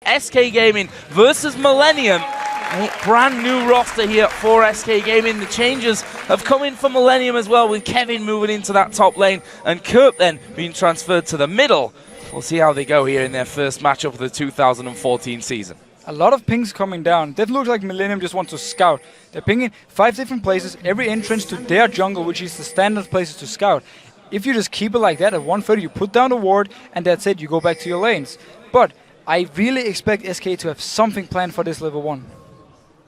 SK Gaming versus Millenium. A brand new roster here for SK Gaming. The changes have come in for Millenium as well, with Kevin moving into that top lane and Kurt then being transferred to the middle. We'll see how they go here in their first matchup of the 2014 season. A lot of pings coming down. That looks like Millenium just wants to scout. They're pinging 5 different places, every entrance to their jungle, which is the standard places to scout. If you just keep it like that at 130, you put down the ward, and that's it, you go back to your lanes. But I really expect SK to have something planned for this level 1.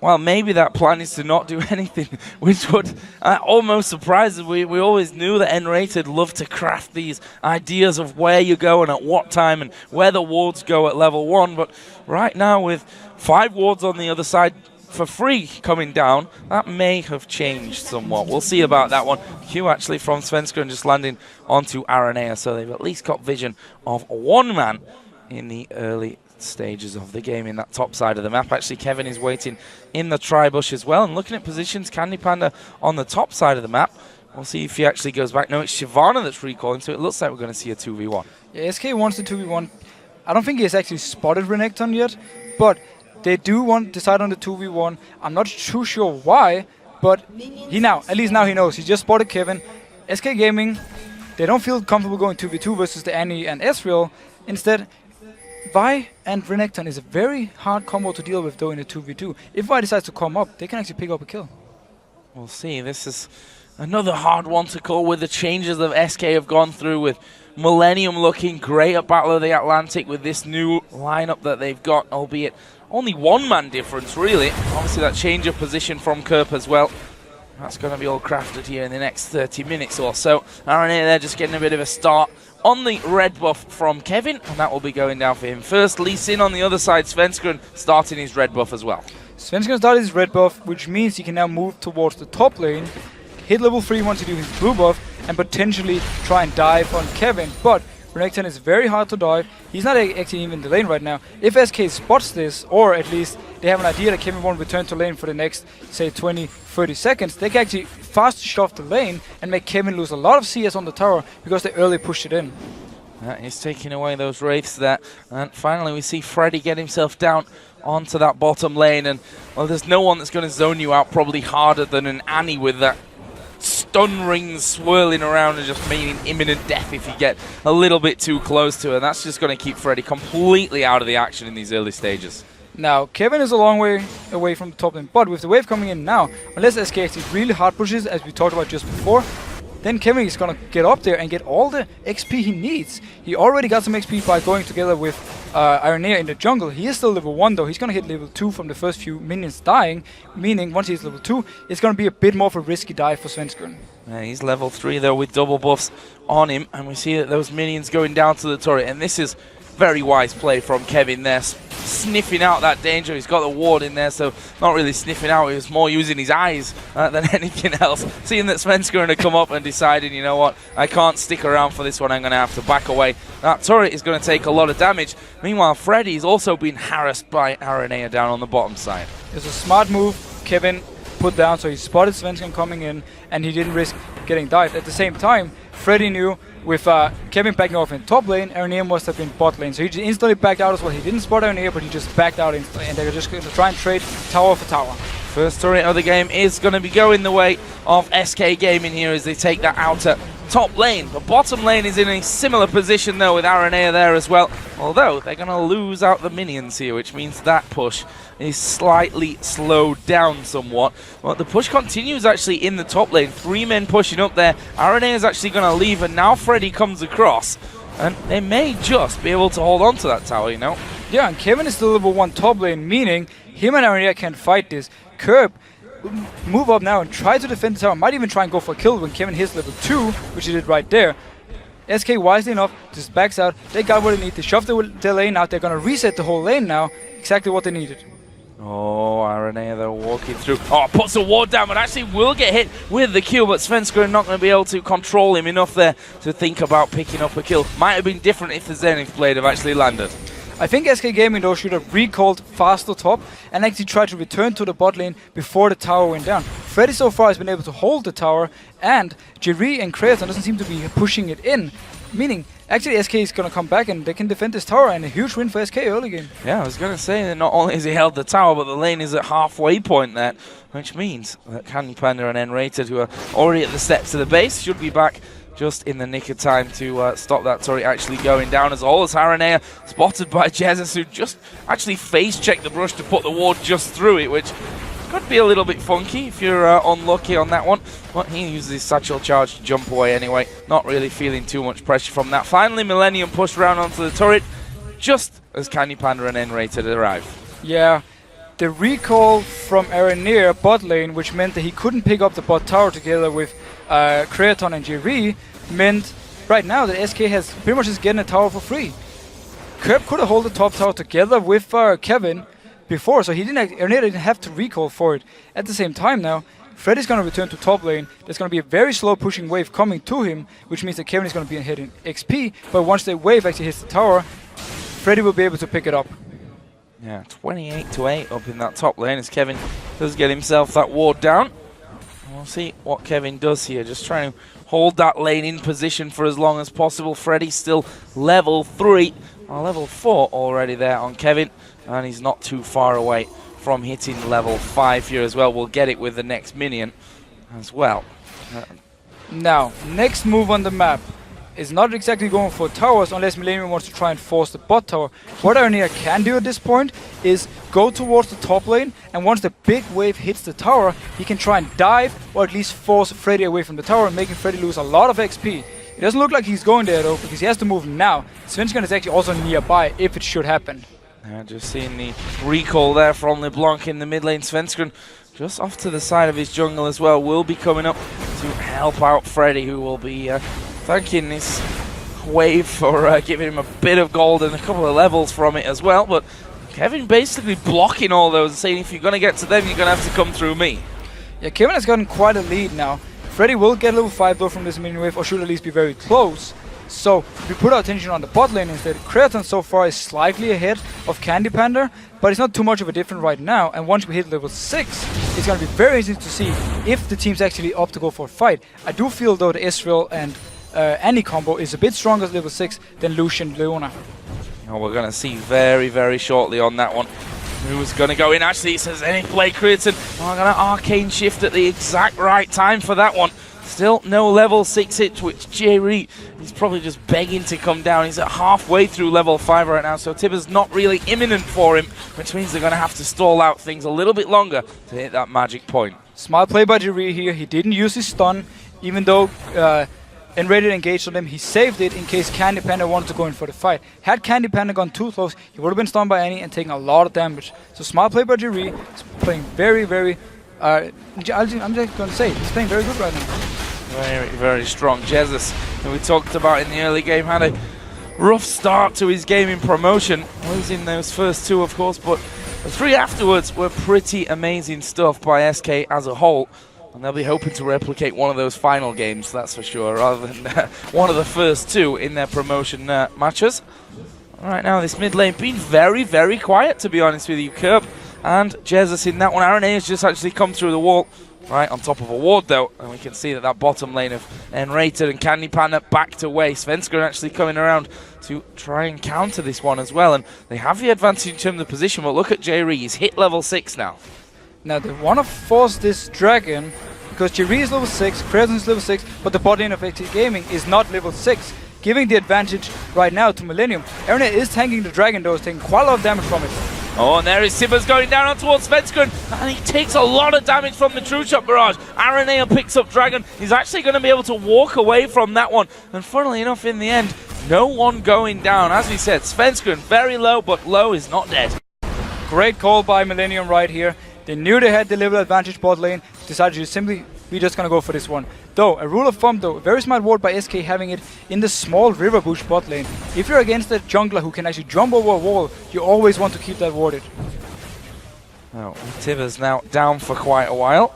Well, maybe that plan is to not do anything, which would almost surprise us. We always knew that N-Rated loved to craft these ideas of where you go and at what time and where the wards go at level 1. But right now, with 5 wards on the other side for free coming down, that may have changed somewhat. We'll see about that one. Q actually from Svenska and just landing onto Aranea, so they've at least got vision of one man in the early stages of the game in that top side of the map. Actually, Kevin is waiting in the tri-bush as well, and looking at positions, Candy Panda on the top side of the map. We'll see if he actually goes back. No, it's Shyvana that's recalling, so it looks like we're going to see a 2v1. Yeah, SK wants the 2v1. I don't think he has actually spotted Renekton yet, but they do want to decide on the 2v1. I'm not too sure why, but at least now he knows. He just spotted Kevin. SK Gaming, they don't feel comfortable going 2v2 versus the Annie and Ezreal. Instead, Vi and Renekton is a very hard combo to deal with though in a 2v2. If Vi decides to come up, they can actually pick up a kill. We'll see. This is another hard one to call with the changes that SK have gone through, with Millenium looking great at Battle of the Atlantic with this new lineup that they've got, albeit only one-man difference really. Obviously that change of position from Kerp as well. That's going to be all crafted here in the next 30 minutes or so. Aranea there just getting a bit of a start on the red buff from Kevin, and that will be going down for him first. Lee Sin on the other side, Svenska starting his red buff as well. Svenska started his red buff, which means he can now move towards the top lane, hit level 3 once he do his blue buff, and potentially try and dive on Kevin. But Renekton is very hard to dive. He's not actually even in the lane right now. If SK spots this, or at least they have an idea that Kevin won't return to lane for the next, say, 20-30 seconds, they can actually fast shove the lane and make Kevin lose a lot of CS on the tower because they early pushed it in. That is taking away those wraiths there. And finally we see Freddy get himself down onto that bottom lane. And, well, there's no one that's going to zone you out probably harder than an Annie with that stun rings swirling around and just meaning imminent death if you get a little bit too close to her. And that's just going to keep Freddy completely out of the action in these early stages. Now, Kevin is a long way away from the top lane, but with the wave coming in now, unless SK actually really hard pushes, as we talked about just before, then Kevin is going to get up there and get all the XP he needs. He already got some XP by going together with Aranea in the jungle. He is still level 1 though. He's going to hit level 2 from the first few minions dying, meaning once he's level 2, it's going to be a bit more of a risky dive for Svenska. Yeah, he's level 3 though with double buffs on him, and we see that those minions going down to the turret, and this is very wise play from Kevin there, sniffing out that danger. He's got the ward in there, so not really sniffing out, he was more using his eyes than anything else. Seeing that Sven's going to come up and deciding, you know what, I can't stick around for this one, I'm going to have to back away. That turret is going to take a lot of damage. Meanwhile, Freddy's also been harassed by Aranea down on the bottom side. It's a smart move Kevin put down, so he spotted Svensson coming in and he didn't risk getting dived. At the same time, Freddy knew with Kevin backing off in top lane, Aranea must have been bot lane, so he just instantly backed out as well. He didn't spot Aranea, but he just backed out instantly, and they're just going to try and trade tower for tower. First turret of the game is going to be going the way of SK Gaming here as they take that outer top lane. The bottom lane is in a similar position though with Aranea there as well, although they're going to lose out the minions here, which means that push is slightly slowed down somewhat. But the push continues actually in the top lane. 3 men pushing up there. Aranea is actually going to leave, and now Freddy comes across, and they may just be able to hold on to that tower, you know. Yeah, and Kevin is still level 1 top lane, meaning him and Aranea can fight this. Kerp move up now and try to defend the tower. Might even try and go for a kill when Kevin hits level 2, which he did right there. SK wisely enough just backs out. They got what they need. They shoved their lane out. They're going to reset the whole lane now. Exactly what they needed. Oh, Aranea, they're walking through. Oh, puts a ward down, but actually will get hit with the kill, but Svenska not going to be able to control him enough there to think about picking up a kill. Might have been different if the Zenith blade have actually landed. I think SK Gaming though should have recalled faster top and actually tried to return to the bot lane before the tower went down. Freddy so far has been able to hold the tower, and Jerry and Kratos doesn't seem to be pushing it in. meaning actually SK is going to come back and they can defend this tower, and a huge win for SK early game. Yeah, I was going to say that not only has he held the tower, but the lane is at halfway point there, which means that Candy Panda and N-Rated, who are already at the steps of the base, should be back just in the nick of time to stop that turret actually going down. As all as Haranea spotted by Jesus, who just actually face-checked the brush to put the ward just through it, which could be a little bit funky if you're unlucky on that one. But he uses his satchel charge to jump away anyway. Not really feeling too much pressure from that. Finally, Millenium pushed around onto the turret just as Candy Panda and N-Rated arrive. Yeah, the recall from Aranir bot lane, which meant that he couldn't pick up the bot tower together with Creaton and Jerry, meant right now that SK has pretty much just getting a tower for free. Kerb could have held the top tower together with Kevin before, so Aranir didn't have to recall for it. At the same time now, Freddy's going to return to top lane. There's going to be a very slow pushing wave coming to him, which means that Kevin is going to be ahead in XP, but once the wave actually hits the tower, Freddy will be able to pick it up. Yeah, 28-8 up in that top lane as Kevin does get himself that ward down. We'll see what Kevin does here, just trying to hold that lane in position for as long as possible. Freddy's still level 3, or level 4 already there on Kevin, and he's not too far away from hitting level 5 here as well. We'll get it with the next minion as well. Now, next move on the map is not exactly going for towers unless Millenium wants to try and force the bot tower. What Aranir can do at this point is go towards the top lane, and once the big wave hits the tower, he can try and dive or at least force Freddy away from the tower, making Freddy lose a lot of XP. It doesn't look like he's going there though, because he has to move now. Svensson is actually also nearby if it should happen. Just seeing the recall there from LeBlanc in the mid lane. Svensson just off to the side of his jungle as well will be coming up to help out Freddy, who will be thanking this wave for giving him a bit of gold and a couple of levels from it as well. But Kevin basically blocking all those and saying, if you're going to get to them, you're going to have to come through me. Yeah, Kevin has gotten quite a lead now. Freddy will get level 5 though from this minion wave, or should at least be very close. So we put our attention on the bot lane instead. Creaton so far is slightly ahead of Candy Panda, but it's not too much of a difference right now. And once we hit level 6, it's going to be very easy to see if the team's actually up to go for a fight. I do feel though the Israel and Annie combo is a bit stronger at level 6 than Lucian Leona. Oh, we're going to see very, very shortly on that one who's going to go in. Actually, it says any play Creaton. Oh, I'm going to arcane shift at the exact right time for that one. Still no level 6 hit, which Jerry is probably just begging to come down. He's at halfway through level 5 right now, so Tibber's not really imminent for him, which means they're going to have to stall out things a little bit longer to hit that magic point. Smart play by Jerry here. He didn't use his stun, even though N-Rated engaged on him. He saved it in case Candy Panda wanted to go in for the fight. Had Candy Panda gone too close, he would have been stunned by Annie and taken a lot of damage. So smart play by Jerry. He's playing very, very... I'm just going to say, he's playing very good right now. Very, very strong. Jesus, who we talked about in the early game, had a rough start to his game in promotion, losing those first 2 of course, but the 3 afterwards were pretty amazing stuff by SK as a whole, and they'll be hoping to replicate one of those final games, that's for sure, rather than one of the first 2 in their promotion matches. Right now, this mid lane being very, very quiet, to be honest with you. Kerb and Jesus in that one. Aranea has just actually come through the wall. Right on top of a ward though, and we can see that bottom lane of N-Rated and Candy Panda backed away. Svenska actually coming around to try and counter this one as well, and they have the advantage in terms of position, but look at Jerry, he's hit level 6 now. Now they want to force this dragon, because Jerry is level 6, Creaton is level 6, but the bot lane of XT Gaming is not level 6, giving the advantage right now to Millenium. Aranea is tanking the dragon though, taking quite a lot of damage from it. Oh, and there is Tibbers going down towards Svenskun, and he takes a lot of damage from the True Shot Barrage. Aranea picks up Dragon. He's actually going to be able to walk away from that one. And funnily enough, in the end, no one going down. As we said, Svenskun, very low, but low is not dead. Great call by Millenium right here. They knew they had the level advantage bot lane, decided to simply, we're just going to go for this one. Though, a rule of thumb though, a very smart ward by SK having it in the small river bush bot lane. If you're against a jungler who can actually jump over a wall, you always want to keep that warded. Well, Tibbers now down for quite a while.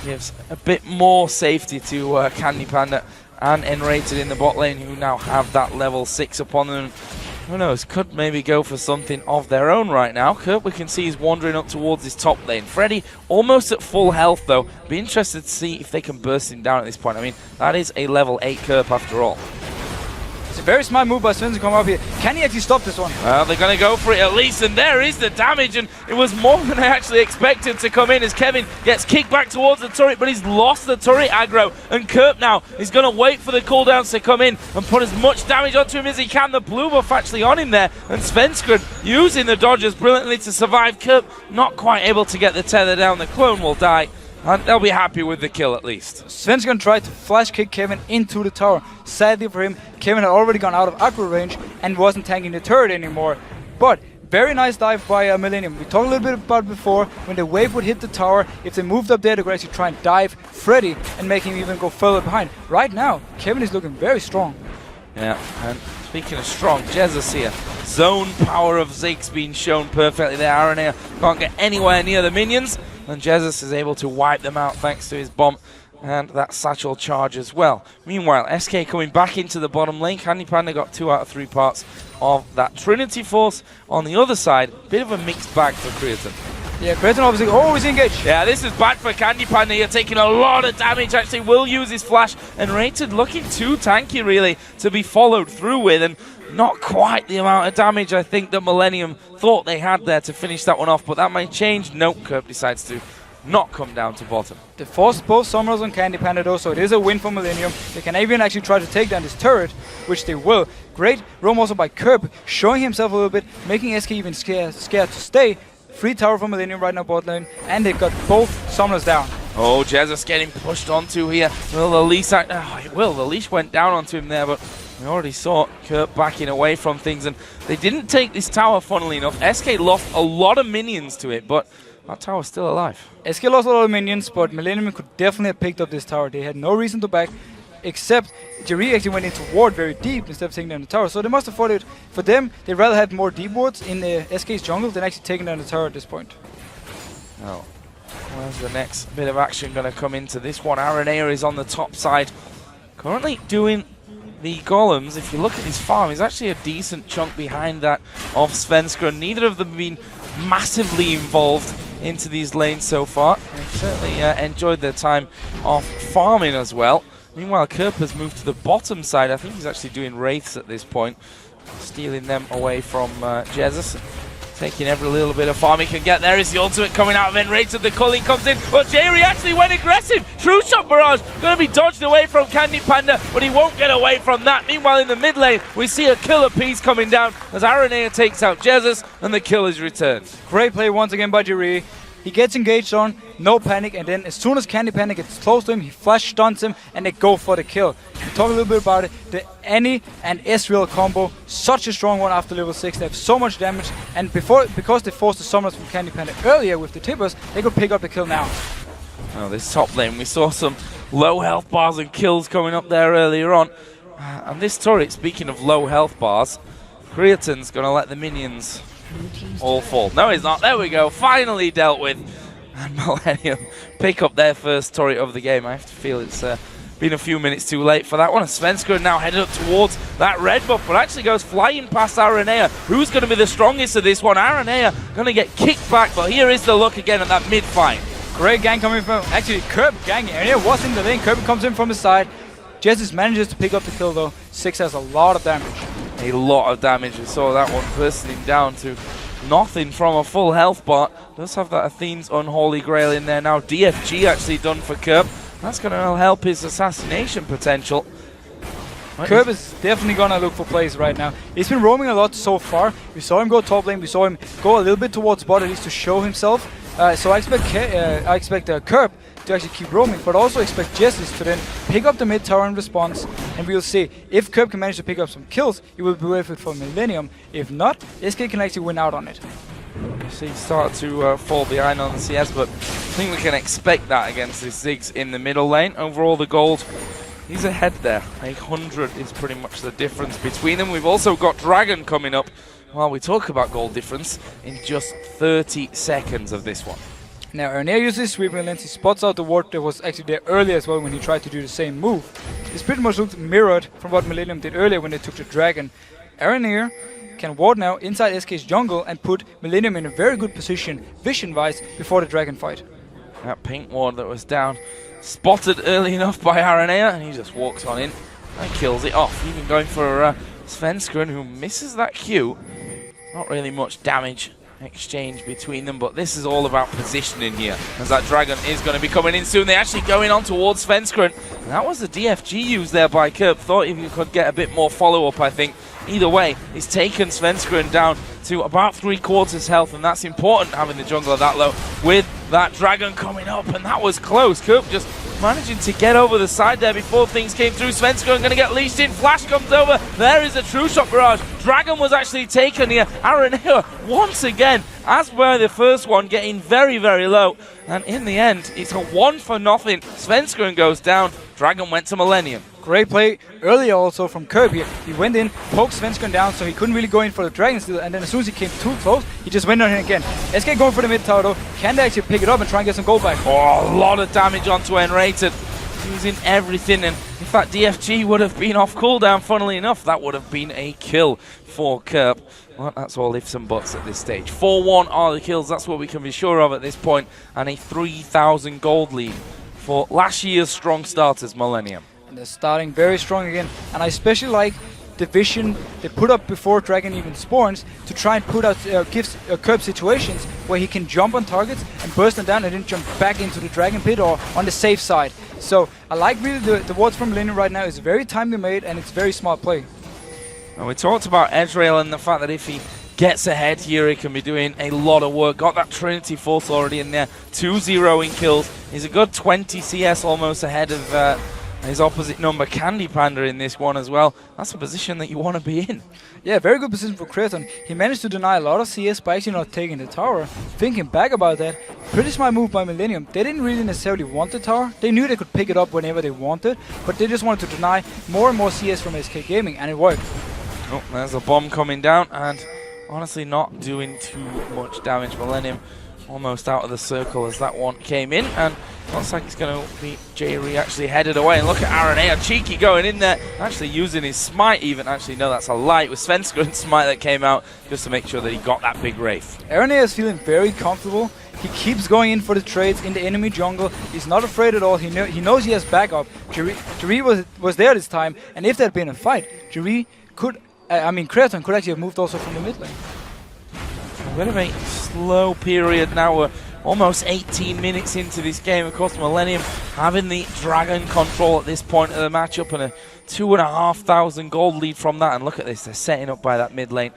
Gives a bit more safety to Candy Panda and N-Rated in the bot lane, who now have that level 6 upon them. Who knows, could maybe go for something of their own right now. Kurt, we can see he's wandering up towards his top lane. Freddy almost at full health though. Be interested to see if they can burst him down at this point. I mean, that is a level 8 Kerp after all. It's a very smart move by Sven to come up here. Can he actually stop this one? Well, they're going to go for it at least, and there is the damage, and it was more than I actually expected to come in as Kevin gets kicked back towards the turret, but he's lost the turret aggro, and Kerp now is going to wait for the cooldowns to come in and put as much damage onto him as he can. The blue buff actually on him there, and Svenskred using the dodges brilliantly to survive. Kerp not quite able to get the tether down. The clone will die, and they'll be happy with the kill at least. Sven's gonna try to flash kick Kevin into the tower. Sadly for him, Kevin had already gone out of aggro range and wasn't tanking the turret anymore. But very nice dive by Millenium. We talked a little bit about it before. When the wave would hit the tower, if they moved up there, they could actually try and dive Freddy and make him even go further behind. Right now, Kevin is looking very strong. Yeah, and speaking of strong, Jesus here. Zone power of Ziggs being shown perfectly there. Aranea can't get anywhere near the minions, and Jesus is able to wipe them out thanks to his bomb and that satchel charge as well. Meanwhile, SK coming back into the bottom lane. Candy Panda got 2 out of 3 parts of that Trinity Force. On the other side, bit of a mixed bag for Creaton. Yeah, Creaton obviously always engaged. Yeah, this is bad for Candy Panda. You're taking a lot of damage. Actually, will use his flash, and Rated looking too tanky really to be followed through with, and not quite the amount of damage I think that Millenium thought they had there to finish that one off, but that might change. Nope, Kerp decides to not come down to bottom. They forced both summoners on Candy Panda though, so it is a win for Millenium. They can even actually try to take down this turret, which they will. Great roam also by Kerp, showing himself a little bit, making SK even scared to stay. Free tower from Millenium right now bot lane, and they've got both summoners down. Oh, Jesus getting pushed onto here. Will the leash the leash went down onto him there, but we already saw Kerp backing away from things, and they didn't take this tower, funnily enough. SK lost a lot of minions to it, but that tower's still alive. SK lost a lot of minions, but Millenium could definitely have picked up this tower. They had no reason to back, except Jerry actually went into ward very deep instead of taking down the tower. So they must have thought it, for them, they rather had more deep wards in the SK's jungle than actually taking down the tower at this point. Oh, where's the next bit of action going to come into this one? Aranea is on the top side, currently doing the golems. If you look at his farm, he's actually a decent chunk behind that of Svenskred. Neither of them been massively involved into these lanes so far. They've certainly enjoyed their time of farming as well. Meanwhile, Kerp has moved to the bottom side. I think he's actually doing wraiths at this point, stealing them away from Jesus. Taking every little bit of farm he can get. There is the ultimate coming out of Enraged. The culling comes in, but Jerry actually went aggressive. True shot barrage going to be dodged away from Candy Panda, but he won't get away from that. Meanwhile, in the mid lane, we see a killer piece coming down as Aranea takes out Jesus, and the kill is returned. Great play once again by Jerry. He gets engaged on, no panic, and then as soon as Candy Panda gets close to him, he flash stuns him, and they go for the kill. We talk a little bit about it. The Annie and Ezreal combo, such a strong one after level 6. They have so much damage, and because they forced the summoners from Candy Panda earlier with the tippers, they could pick up the kill now. Oh, this top lane, we saw some low health bars and kills coming up there earlier on. And this turret, speaking of low health bars, Creaton's going to let the minions all fall. No, he's not. There we go. Finally dealt with. And Millenium pick up their first turret of the game. I have to feel it's been a few minutes too late for that one. Svenskred now headed up towards that red buff, but actually goes flying past Aranea. Who's going to be the strongest of this one? Aranea going to get kicked back, but here is the look again at that mid-fight. Great gang coming from, actually Kerp gang. Aranea was in the lane. Kerp comes in from the side. Jesus manages to pick up the kill though. 6 has a lot of damage. A lot of damage. We saw that one bursting down to nothing from a full health bar. Does have that Athene's Unholy Grail in there now. DFG actually done for Kerp. That's going to help his assassination potential. Kerp is definitely going to look for plays right now. He's been roaming a lot so far. We saw him go top lane. We saw him go a little bit towards bot at least to show himself. So I expect Kerp to actually keep roaming, but also expect Jesus to then pick up the mid tower in response, and we'll see. If Kerp can manage to pick up some kills, he will be worth it for Millenium. If not, SK can actually win out on it. You see, start to fall behind on the CS, but I think we can expect that against this Ziggs in the middle lane. Overall, the gold, he's ahead there. 800 is pretty much the difference between them. We've also got Dragon coming up while we talk about gold difference in just 30 seconds of this one. Now, Aranea uses sweeping lens. He spots out the ward that was actually there earlier as well when he tried to do the same move. This pretty much looked mirrored from what Millenium did earlier when they took the dragon. Aranea can ward now inside SK's jungle and put Millenium in a very good position, vision-wise, before the dragon fight. That pink ward that was down, spotted early enough by Aranea, and he just walks on in. and kills it off. Even going for Svenskeren, who misses that Q. Not really much damage exchange between them, but this is all about positioning here, as that Dragon is going to be coming in soon. They're actually going on towards Svenskeren. And that was the DFG used there by Kerb. Thought if you could get a bit more follow-up, I think. Either way, it's taken Svenskeren down to about 3/4 health, and that's important, having the jungler that low with that Dragon coming up, and that was close. Kerb just managing to get over the side there before things came through. Svenskeren going to get leashed in. Flash comes over. There is a true shot barrage. Dragon was actually taken here. Aranea once again, as were the first one, getting very, very low. And in the end, it's a 1-for-0. Svenskeren goes down. Dragon went to Millenium. Great play earlier also from Kerb here. He went in, poked Svenskeren down, so he couldn't really go in for the Dragon steal, and then as soon as he came too close, he just went on him again. SK going for the mid tower though. Can they actually pick it up and try and get some gold back? Oh, a lot of damage onto Enrated. Using everything, and if that DFG would have been off cooldown, funnily enough, that would have been a kill for Kerb. Well, that's all ifs and buts at this stage. 4-1 are the kills, that's what we can be sure of at this point, and a 3,000 gold lead for last year's strong starters, Millenium. And they're starting very strong again, and I especially like the vision they put up before Dragon even spawns to try and put out gives Kerb situations where he can jump on targets and burst them down and then jump back into the Dragon pit or on the safe side. So I like really the wards from Millenium right now. Is very timely made and it's very smart play. And we talked about Ezreal and the fact that if he gets ahead here, he can be doing a lot of work. Got that Trinity Force already in there. 2-0 in kills. He's a good 20 CS almost ahead of his opposite number, Candy Panda, in this one as well. That's a position that you want to be in. Yeah, very good position for Kraton. He managed to deny a lot of CS by actually not taking the tower. Thinking back about that, pretty smart move by Millenium. They didn't really necessarily want the tower. They knew they could pick it up whenever they wanted, but they just wanted to deny more and more CS from SK Gaming, and it worked. Oh, there's a bomb coming down, and honestly not doing too much damage. Millenium almost out of the circle as that one came in, and looks like it's going to be Jerry actually headed away. And look at Aranea, cheeky going in there, actually using his smite even. Actually, no, that's a lie. It was Svenskaren's smite that came out just to make sure that he got that big Wraith. Aranea is feeling very comfortable. He keeps going in for the trades in the enemy jungle. He's not afraid at all. He knows he has backup. Jerry was there this time, and if there had been a fight, Jerry could, Kraton could actually have moved also from the mid lane. A bit of a slow period now. We're almost 18 minutes into this game. Of course, Millenium having the Dragon control at this point of the matchup, and a 2,500 gold lead from that. And look at this, they're setting up by that mid lane.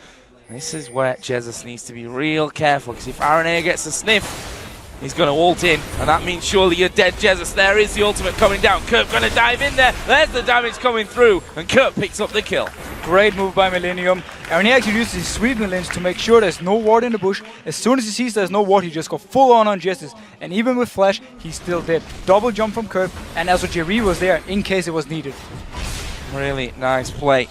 This is where Jesus needs to be real careful, because if Aranea gets a sniff, he's going to ult in, and that means surely you're dead, Jesus. There is the ultimate coming down. Kerb going to dive in there. There's the damage coming through, and Kerb picks up the kill. Great move by Millenium. Aranea actually uses his sweeping lens to make sure there's no ward in the bush. As soon as he sees there's no ward, he just goes full on Jesus. And even with flash, he's still dead. Double jump from Kerb, and also Jerry was there in case it was needed. Really nice play.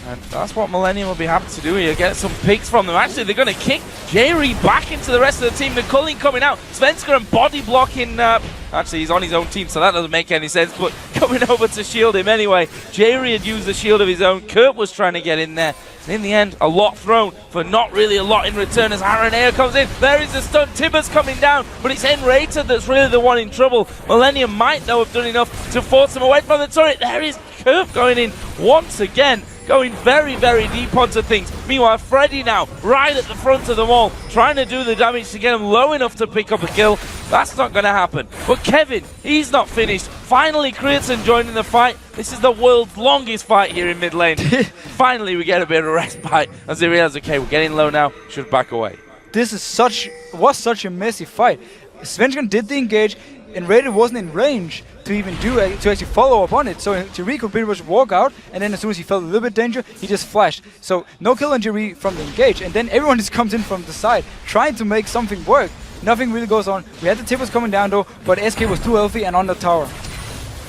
And that's what Millenium will be happy to do here, get some picks from them. Actually, they're going to kick Jerry back into the rest of the team. The culling coming out. Svenskeren body blocking. Actually, he's on his own team, so that doesn't make any sense. But coming over to shield him anyway. Jerry had used the shield of his own. Kerb was trying to get in there. And in the end, a lot thrown for not really a lot in return as Aranea comes in. There is the stun. Tibbers coming down, but it's Enrated that's really the one in trouble. Millenium might, though, have done enough to force him away from the turret. There is Kerb going in once again. Going very, very deep onto things. Meanwhile, Freddy now right at the front of them all, trying to do the damage to get him low enough to pick up a kill. That's not going to happen. But Kevin, he's not finished. Finally, Kriatson joining the fight. This is the world's longest fight here in mid lane. Finally, we get a bit of respite as they realize, okay, we're getting low now, should back away. This is was such a messy fight. Svenskeren did the engage, and Raiden wasn't in range to even to actually follow up on it. So Jerry could pretty much walk out, and then as soon as he felt a little bit danger, he just flashed. So no kill on Jerry from the engage, and then everyone just comes in from the side, trying to make something work. Nothing really goes on. We had the Tippers coming down though, but SK was too healthy and on the tower.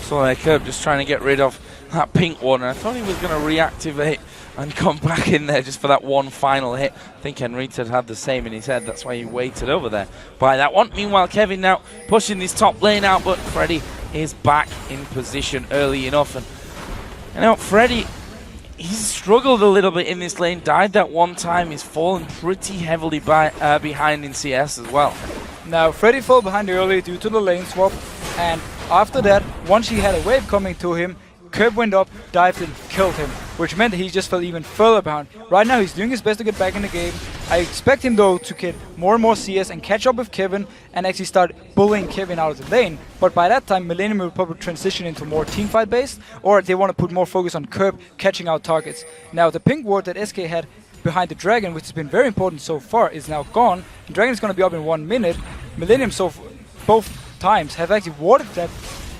So Kerb just trying to get rid of that pink one, and I thought he was going to reactivate and come back in there just for that one final hit. I think Enrated had the same in his head, that's why he waited over there by that one. Meanwhile, Kevin now pushing this top lane out, but Freddy is back in position early enough. And you know, Freddy, he's struggled a little bit in this lane, died that one time, he's fallen pretty heavily behind in CS as well. Now, Freddy fell behind early due to the lane swap, and after that, once he had a wave coming to him, Curb went up, dived and killed him, which meant that he just fell even further behind. Right now he's doing his best to get back in the game. I expect him though to get more and more CS and catch up with Kevin and actually start bullying Kevin out of the lane. But by that time Millenium will probably transition into more teamfight based, or they want to put more focus on Curb catching out targets. Now the pink ward that SK had behind the Dragon, which has been very important so far, is now gone. The Dragon is going to be up in 1 minute. Millenium both times have actually warded that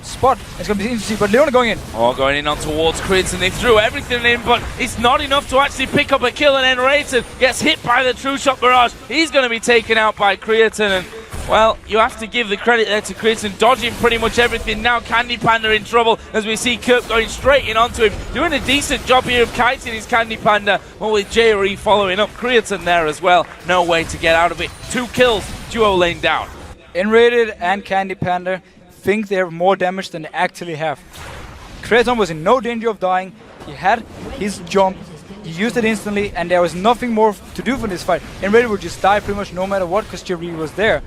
spot. It's going to be interesting, but Leona going in. Oh, going in on towards Crids, and they threw everything in, but it's not enough to actually pick up a kill, and Enrated gets hit by the True Shot Barrage. He's going to be taken out by Creatine, and well, you have to give the credit there to Creatine, dodging pretty much everything. Now Candy Panda in trouble as we see Kirk going straight in onto him, doing a decent job here of kiting his Candy Panda, but with J.R.E. following up. Creatine there as well, no way to get out of it. 2 kills, duo lane down. Enrated and Candy Panda think they have more damage than they actually have. Creatine was in no danger of dying. He had his jump, he used it instantly, and there was nothing more to do for this fight. Enrated would just die pretty much no matter what because J.R.E. was there.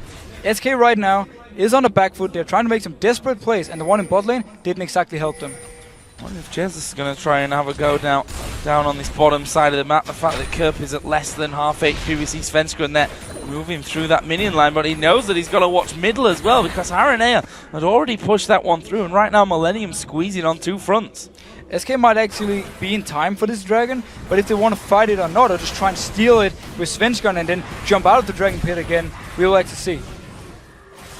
SK right now is on the back foot. They're trying to make some desperate plays, and the one in bot lane didn't exactly help them. I wonder if Jesus is going to try and have a go down on this bottom side of the map. The fact that Kerp is at less than half HP, we see Svenskeren there moving through that minion line, but he knows that he's got to watch middle as well because Aranea had already pushed that one through, and right now Millenium squeezing on 2 fronts. SK might actually be in time for this Dragon, but if they want to fight it or not, or just try and steal it with Svenskeren and then jump out of the Dragon Pit again, we'll like to see.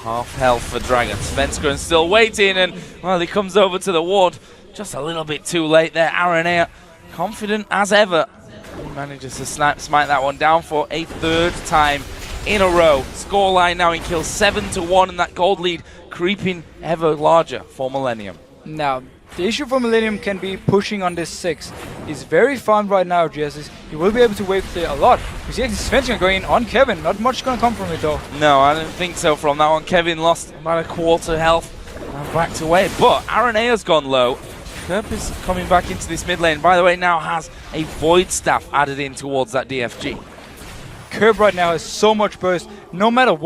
Half health for Dragon. Svenskeren still waiting, and well, he comes over to the ward just a little bit too late there. Aranea confident as ever. He manages to smite that one down for a 3rd time in a row. Scoreline now in kills 7-1, and that gold lead creeping ever larger for Millenium. Now, the issue for Millenium can be pushing on this 6. He's very farmed right now, Jesus. He will be able to wave there a lot. You see Svenskeren going in on Kevin. Not much going to come from it though. No, I don't think so from that one. Kevin lost about a quarter health and backed away. But Aranea's gone low. Kerp is coming back into this mid lane. By the way, now has a Void Staff added in towards that DFG. Kerp right now has so much burst. No matter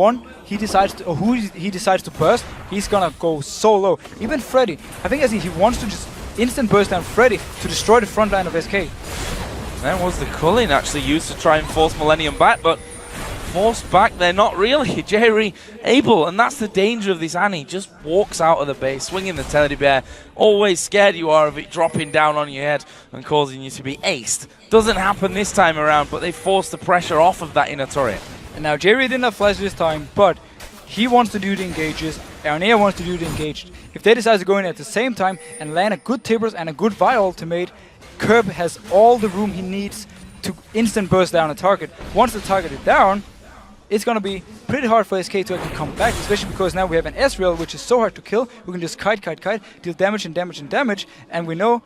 he decides to, or who he decides to burst, he's gonna go so low. Even Freddy, I think he wants to just instant burst down Freddy to destroy the front line of SK. That was the culling actually used to try and force Millenium back, but forced back there, not really. J.R.E. able, and that's the danger of this Annie. Just walks out of the base, swinging the teddy bear. Always scared you are of it dropping down on your head and causing you to be aced. Doesn't happen this time around, but they force the pressure off of that inner turret. And now J.R.E. didn't have flash this time, but he wants to do the engages. Aranea wants to do the engaged. If they decide to go in at the same time and land a good Tibbers and a good Vi ultimate, Kerb has all the room he needs to instant burst down a target. Once the target is down, it's going to be pretty hard for SK to actually come back, especially because now we have an Ezreal, which is so hard to kill. We can just kite, deal damage and damage and damage, and we know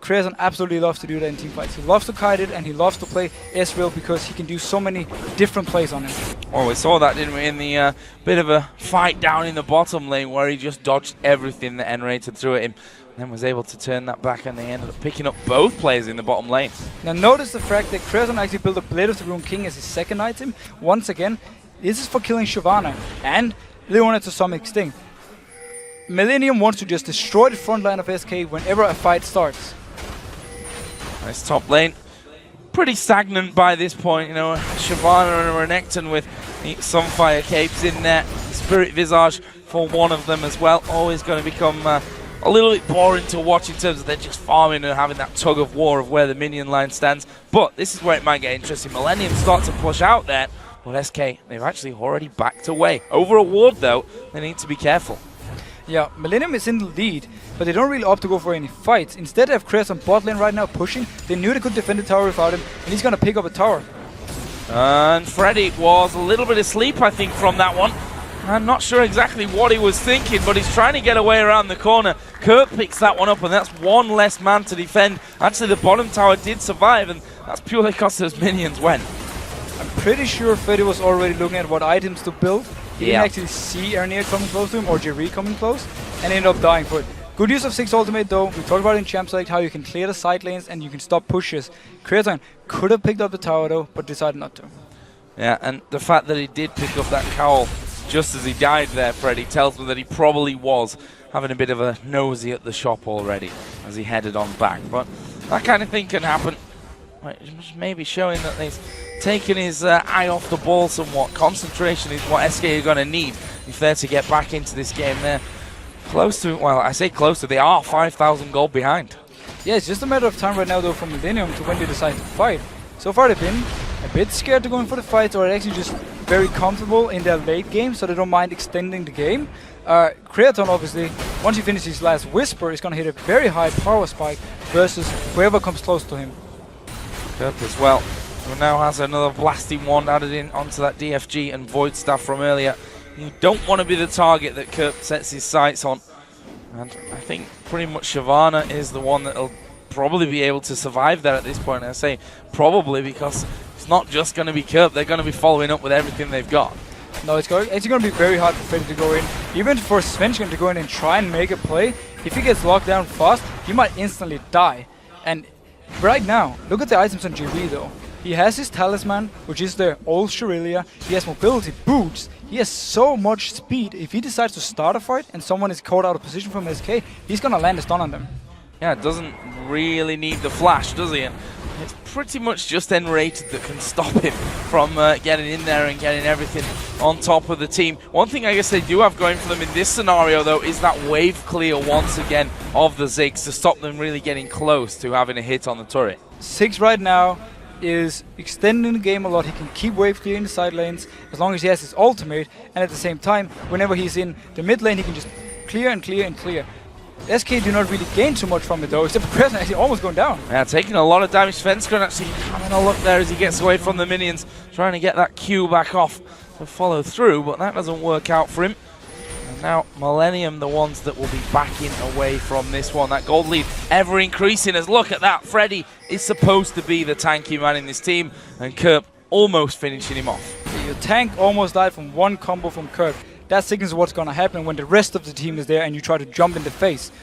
Creatine absolutely loves to do that in teamfights. He loves to kite it, and he loves to play Ezreal because he can do so many different plays on him. Oh, we saw that, didn't we, in the bit of a fight down in the bottom lane where he just dodged everything that Enrated threw at him. Then was able to turn that back, and they ended up picking up both players in the bottom lane. Now notice the fact that Creatine actually built a Blade of the Rune King as his 2nd item. Once again, this is for killing Shyvana and Leona to some extent. Millenium wants to just destroy the front line of SK whenever a fight starts. Nice top lane. Pretty stagnant by this point, you know. Shyvana and Renekton with some fire capes in there. Spirit Visage for one of them as well. Always going to become a little bit boring to watch in terms of they're just farming and having that tug of war of where the minion line stands. But this is where it might get interesting. Millenium start to push out there, but SK, they've actually already backed away. Over a ward though, they need to be careful. Yeah, Millenium is in the lead, but they don't really opt to go for any fights. Instead, they have Chris on bot lane right now pushing. They knew they could defend the tower without him, and he's going to pick up a tower. And Freddy was a little bit asleep, I think, from that one. I'm not sure exactly what he was thinking, but he's trying to get away around the corner. Kurt picks that one up, and that's one less man to defend. Actually, the bottom tower did survive, and that's purely because those minions went. I'm pretty sure Freddy was already looking at what items to build. He didn't actually see Aranea coming close to him, or J.R.E. coming close, and ended up dying for it. Good use of 6 ultimate though. We talked about it in Champ Select, how you can clear the side lanes and you can stop pushes. Creatine could have picked up the tower though, but decided not to. Yeah, and the fact that he did pick up that cowl just as he died there, Freddy, tells me that he probably was having a bit of a nosy at the shop already as he headed on back. But that kind of thing can happen. Maybe showing that he's taken his eye off the ball somewhat. Concentration is what SK are going to need if they're to get back into this game. They're close to, well, I say close to, they are 5,000 gold behind. Yeah, it's just a matter of time right now, though, for Millenium to when they decide to fight. So far, they've been a bit scared to go in for the fight, or actually just very comfortable in their late game, so they don't mind extending the game. Creaton, obviously, once he finishes his last Whisper, is going to hit a very high power spike versus whoever comes close to him. Kerp as well, who now has another blasting wand added in onto that DFG and Void Staff from earlier. You don't want to be the target that Kerp sets his sights on. And I think pretty much Shyvana is the one that'll probably be able to survive there at this point. I say probably because it's not just going to be Kerp. They're going to be following up with everything they've got. No, it's going to be very hard for Freddy to go in. Even for Svenskon to go in and try and make a play, if he gets locked down fast, he might instantly die. And right now, look at the items on GB though. He has his Talisman, which is the old Shurilia. He has mobility, boots. He has so much speed. If he decides to start a fight and someone is caught out of position from SK, he's going to land a stun on them. Yeah, doesn't really need the flash, does he? And it's pretty much just N-rated that can stop him from getting in there and getting everything on top of the team. One thing I guess they do have going for them in this scenario, though, is that wave clear once again of the Ziggs to stop them really getting close to having a hit on the turret. Ziggs right now is extending the game a lot. He can keep wave clear in the side lanes as long as he has his ultimate, and at the same time, whenever he's in the mid lane, he can just clear and clear and clear. SK do not really gain too much from it though, except for Creaton actually almost going down. Yeah, taking a lot of damage. Svenskon actually having a look there as he gets away from the minions, trying to get that Q back off to follow through, but that doesn't work out for him. And now Millenium, the ones that will be backing away from this one. That gold lead ever increasing as look at that. Freddy is supposed to be the tanky man in this team, and Kerp almost finishing him off. Your tank almost died from one combo from Kerp. That signals what's going to happen when the rest of the team is there and you try to jump in the face.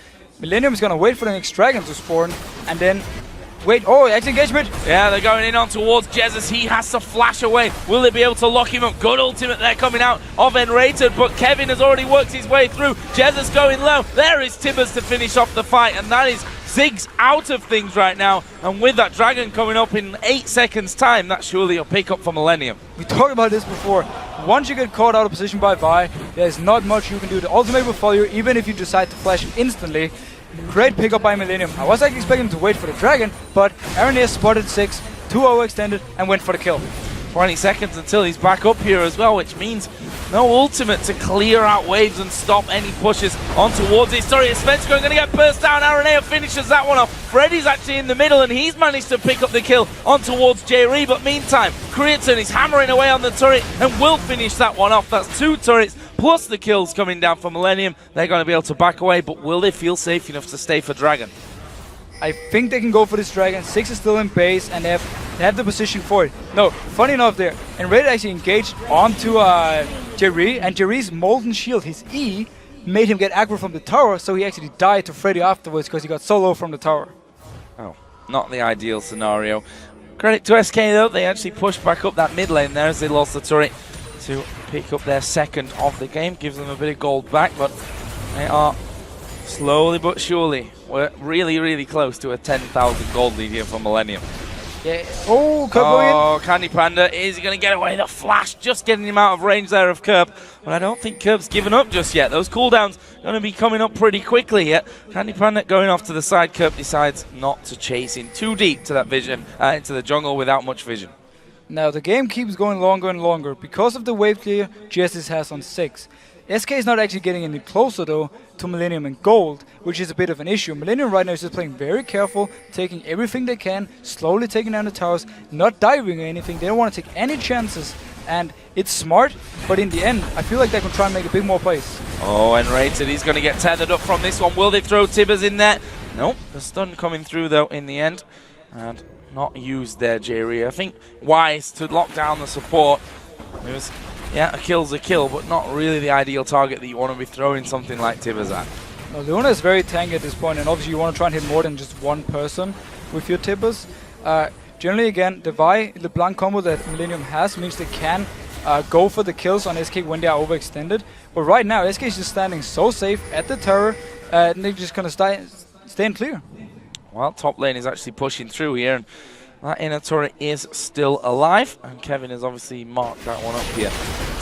Millenium is going to wait for the next dragon to spawn and then wait. Oh, X engagement. Yeah, they're going in on towards Jesus. He has to flash away. Will they be able to lock him up? Good ultimate there coming out of N-rated, but Kevin has already worked his way through. Jesus going low. There is Tibbers to finish off the fight, and that is Ziggs out of things right now. And with that dragon coming up in 8 seconds time, that's surely a pickup for Millenium. We talked about this before. Once you get caught out of position by Vi, there's not much you can do. The ultimate will follow you even if you decide to flash instantly. Great pickup by Millenium. I was actually expecting him to wait for the dragon, but Aranea spotted Ziggs, 2 overextended, and went for the kill. 20 seconds until he's back up here as well, which means no ultimate to clear out waves and stop any pushes on towards it. Sorry, Svenskon going to get burst down. Aranea finishes that one off. Freddy's actually in the middle, and he's managed to pick up the kill on towards J-Ree. But meantime, Creaton is hammering away on the turret and will finish that one off. That's 2 turrets plus the kills coming down from Millenium. They're going to be able to back away, but will they feel safe enough to stay for Dragon? I think they can go for this dragon. Ziggs is still in base, and they have the position for it. No, funny enough there, and Red actually engaged onto J-Ree, and J-Ree's Molten Shield, his E, made him get aggro from the tower, so he actually died to Freddy afterwards because he got so low from the tower. Oh, not the ideal scenario. Credit to SK though, they actually pushed back up that mid lane there as they lost the turret to pick up their second of the game. Gives them a bit of gold back, but they are slowly but surely, we're really, really close to a 10,000 gold lead here for Millenium. Yeah. Oh, Kerp going in. Oh, Candy Panda, is he going to get away? The flash just getting him out of range there of Kerp. But I don't think Kerp's given up just yet. Those cooldowns going to be coming up pretty quickly yet. Candy Panda going off to the side. Kerp decides not to chase in too deep to that vision, into the jungle without much vision. Now the game keeps going longer and longer because of the wave clear Justice has on Ziggs. SK is not actually getting any closer though to Millenium and Gold, which is a bit of an issue. Millenium right now is just playing very careful, taking everything they can, slowly taking down the towers, not diving or anything. They don't want to take any chances, and it's smart, but in the end, I feel like they can try and make a big more plays. Oh, and Rated, he's going to get tethered up from this one. Will they throw Tibbers in there? Nope, the stun coming through though in the end, and not used there, J-Ree. I think wise to lock down the support. It was, yeah, a kill's a kill, but not really the ideal target that you want to be throwing something like Tibbers at. No, Leona is very tanky at this point, and obviously you want to try and hit more than just one person with your Tibbers. Generally, again, the Vi LeBlanc combo that Millenium has means they can go for the kills on SK when they are overextended. But right now, SK is just standing so safe at the turret, and they're just going to stay in clear. Well, top lane is actually pushing through here, and that inner turret is still alive, and Kevin has obviously marked that one up here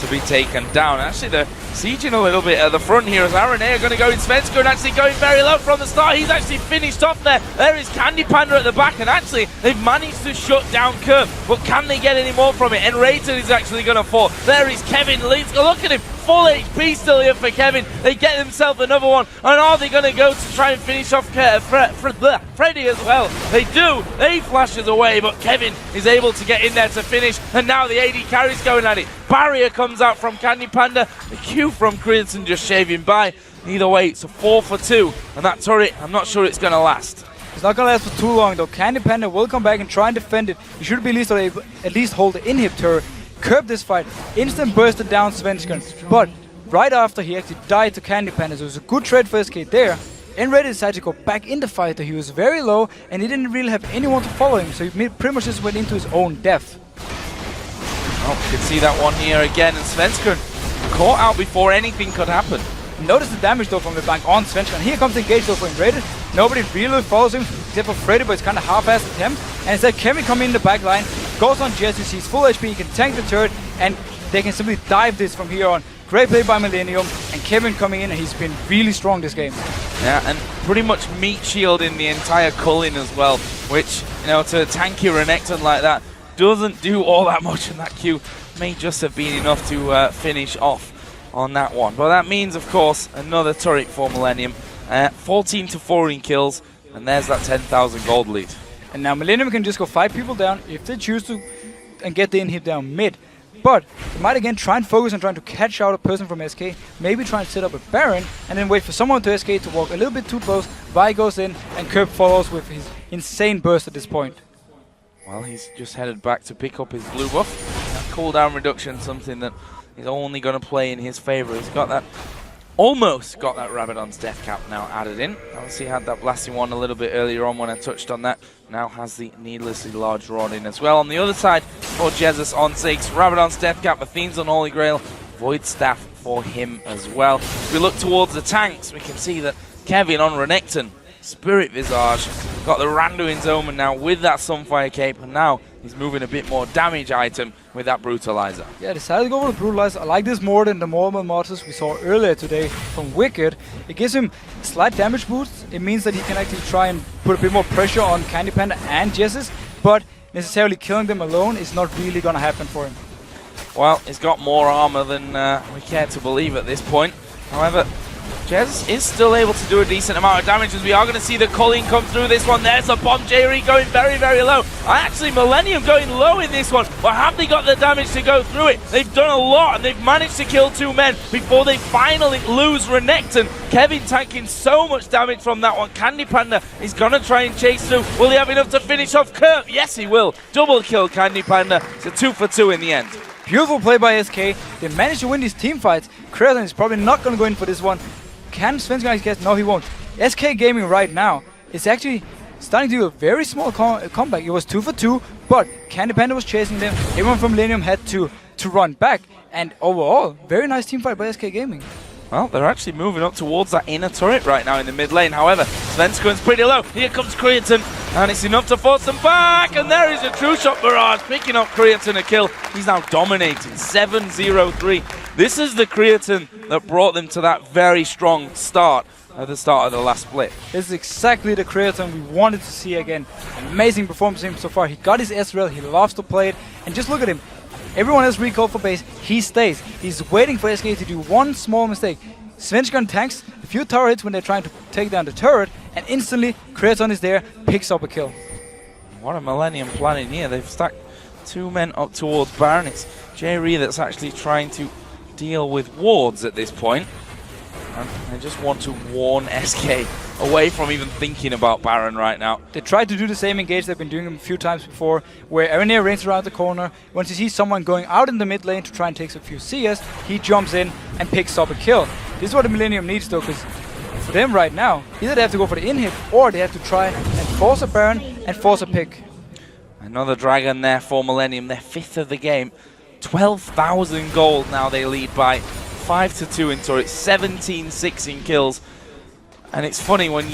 to be taken down. Actually, they're sieging a little bit at the front here as Aaron are going to go in. Svenska and actually going very low from the start. He's actually finished off there. There is Candy Panda at the back, and actually they've managed to shut down Curve, but can they get any more from it? And Rated is actually going to fall. There is Kevin. Look at him. Full HP still here for Kevin. They get themselves another one. And are they going to go to try and finish off Freddy as well? They do. They flashes away, but Kevin is able to get in there to finish. And now the AD carry's going at it. Barrier comes out from Candy Panda. The Q from Creaton just shaving by. Either way, it's a 4 for 2. And that turret, I'm not sure it's going to last. It's not going to last for too long, though. Candy Panda will come back and try and defend it. He should be at least hold the inhib turret. Curb this fight, instant bursted down Svensson, but right after he actually died to Candy Panda, so it was a good trade for SK there. Enred decided to go back in the fight, though he was very low and he didn't really have anyone to follow him, so he pretty much just went into his own death. Oh, you can see that one here again, and Svensson caught out before anything could happen. Notice the damage though from the bank on Svensson. Here comes the engage though for Enrated. Nobody really follows him except for Freddy, but it's kind of half-assed attempt. And instead Kevin coming in the back line, goes on Jesus, he's full HP, he can tank the turret, and they can simply dive this from here on. Great play by Millenium, and Kevin coming in, and he's been really strong this game. Yeah, and pretty much meat shielding the entire culling as well, which, you know, to tanky Renekton like that doesn't do all that much, and that Q may just have been enough to finish off on that one. But that means, of course, another turret for Millenium. 14 to 14 kills, and there's that 10,000 gold lead. And now Millenium can just go 5 people down if they choose to and get the inhib down mid. But they might again try and focus on trying to catch out a person from SK, maybe try and set up a Baron, and then wait for someone to SK to walk a little bit too close. Vi goes in, and Curb follows with his insane burst at this point. Well, he's just headed back to pick up his blue buff. That cooldown reduction, something that is only going to play in his favor. He's got that, almost got that Rabadon's death cap now added in. Obviously had that blasting one a little bit earlier on when I touched on that. Now has the needlessly large rod in as well. On the other side, for Jesus on 6, Rabadon's death cap, Athene's Unholy Grail, Void Staff for him as well. If we look towards the tanks, we can see that Kevin on Renekton, Spirit Visage, got the Randuin's Omen now with that Sunfire Cape, and now he's moving a bit more damage item with that Brutalizer. Yeah, decided to go for the Brutalizer. I like this more than the normal mortars we saw earlier today from Wicked. It gives him a slight damage boost. It means that he can actually try and put a bit more pressure on Candy Panda and Jesus, but necessarily killing them alone is not really going to happen for him. Well, he's got more armor than we care to believe at this point. However, Jez is still able to do a decent amount of damage, as we are going to see the Colleen come through this one. There's a bomb. J-Re going very, very low. Actually, Millenium going low in this one, but have they got the damage to go through it? They've done a lot, and they've managed to kill 2 men before they finally lose Renekton. Kevin tanking so much damage from that one. Candy Panda is going to try and chase through. Will he have enough to finish off Kurt? Yes, he will. Double kill Candy Panda. It's a 2 for 2 in the end. Beautiful play by SK. They managed to win these team fights. Creaton is probably not going to go in for this one. Can Svenska guess? No, he won't. SK Gaming right now is actually starting to do a very small comeback. It was 2 for 2, but Candy Panda was chasing them. Everyone from Millenium had to run back. And overall, very nice team fight by SK Gaming. Well, they're actually moving up towards that inner turret right now in the mid lane. However, Svenskon's pretty low. Here comes Creaton, and it's enough to force them back. And there is a true shot barrage, picking up Creaton a kill. He's now dominating, 7-0-3. This is the Creaton that brought them to that very strong start at the start of the last split. This is exactly the Creaton we wanted to see again. Amazing performance from him so far. He got his S-Rail, he loves to play it, and just look at him. Everyone else recalled for base, he stays. He's waiting for SK to do one small mistake. Svensson tanks a few tower hits when they're trying to take down the turret, and instantly Creaton is there, picks up a kill. What a Millenium planning here. They've stacked 2 men up towards Baron. It's J-Re that's actually trying to deal with wards at this point. And they just want to warn SK away from even thinking about Baron right now. They tried to do the same engage they've been doing a few times before, where Aranea reigns around the corner. Once he sees someone going out in the mid lane to try and take a few CS, he jumps in and picks up a kill. This is what the Millenium needs though, because for them right now, either they have to go for the inhib, or they have to try and force a Baron and force a pick. Another dragon there for Millenium, their 5th of the game. 12,000 gold now they lead by 5-2 in turrets, 17-6 in kills. And it's funny when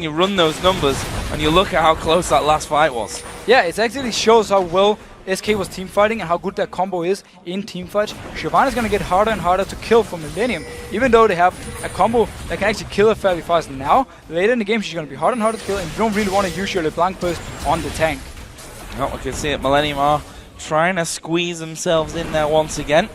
you run those numbers and you look at how close that last fight was. Yeah, it actually shows how well SK was team fighting and how good that combo is in team fights. Shyvana is going to get harder and harder to kill for Millenium, even though they have a combo that can actually kill her fairly fast now. Later in the game, she's going to be harder and harder to kill, and you don't really want to use your LeBlanc burst on the tank. Oh, we can see it. Millenium are trying to squeeze themselves in there once again.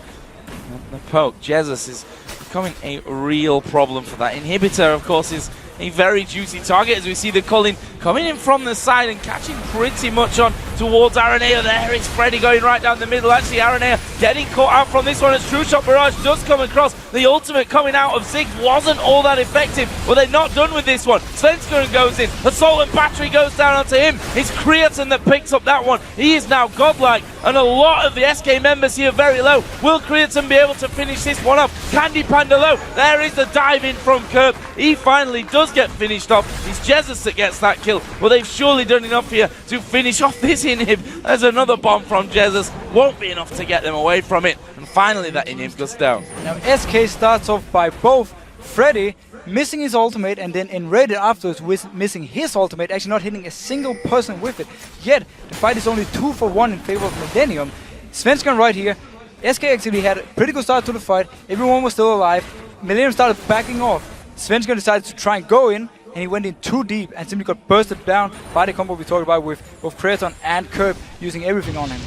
And the poke, Jesus, is becoming a real problem for that. Inhibitor, of course, is a very juicy target as we see the Culling coming in from the side and catching pretty much on towards Aranea. There is Freddy going right down the middle. Actually, Aranea getting caught out from this one as True Shot Barrage does come across. The ultimate coming out of Ziggs wasn't all that effective, but they're not done with this one. Svenskeren goes in. Assault and Battery goes down onto him. It's Creatine that picks up that one. He is now godlike, and a lot of the SK members here very low. Will Creatine be able to finish this one off? Candy Panda low. There is the dive in from Kerb. He finally does get finished off. It's Jesus that gets that kill, but they've surely done enough here to finish off this inhib. There's another bomb from Jesus. Won't be enough to get them away from it. And finally that inhib goes down. Now SK starts off by both Freddy missing his ultimate and then Enrated afterwards with missing his ultimate, actually not hitting a single person with it. Yet the fight is only 2-for-1 in favor of Millenium. Svenskeren right here. SK actually had a pretty good start to the fight. Everyone was still alive. Millenium started backing off. Svenskeren decided to try and go in, and he went in too deep and simply got bursted down by the combo we talked about with both Creatine and Kerb using everything on him.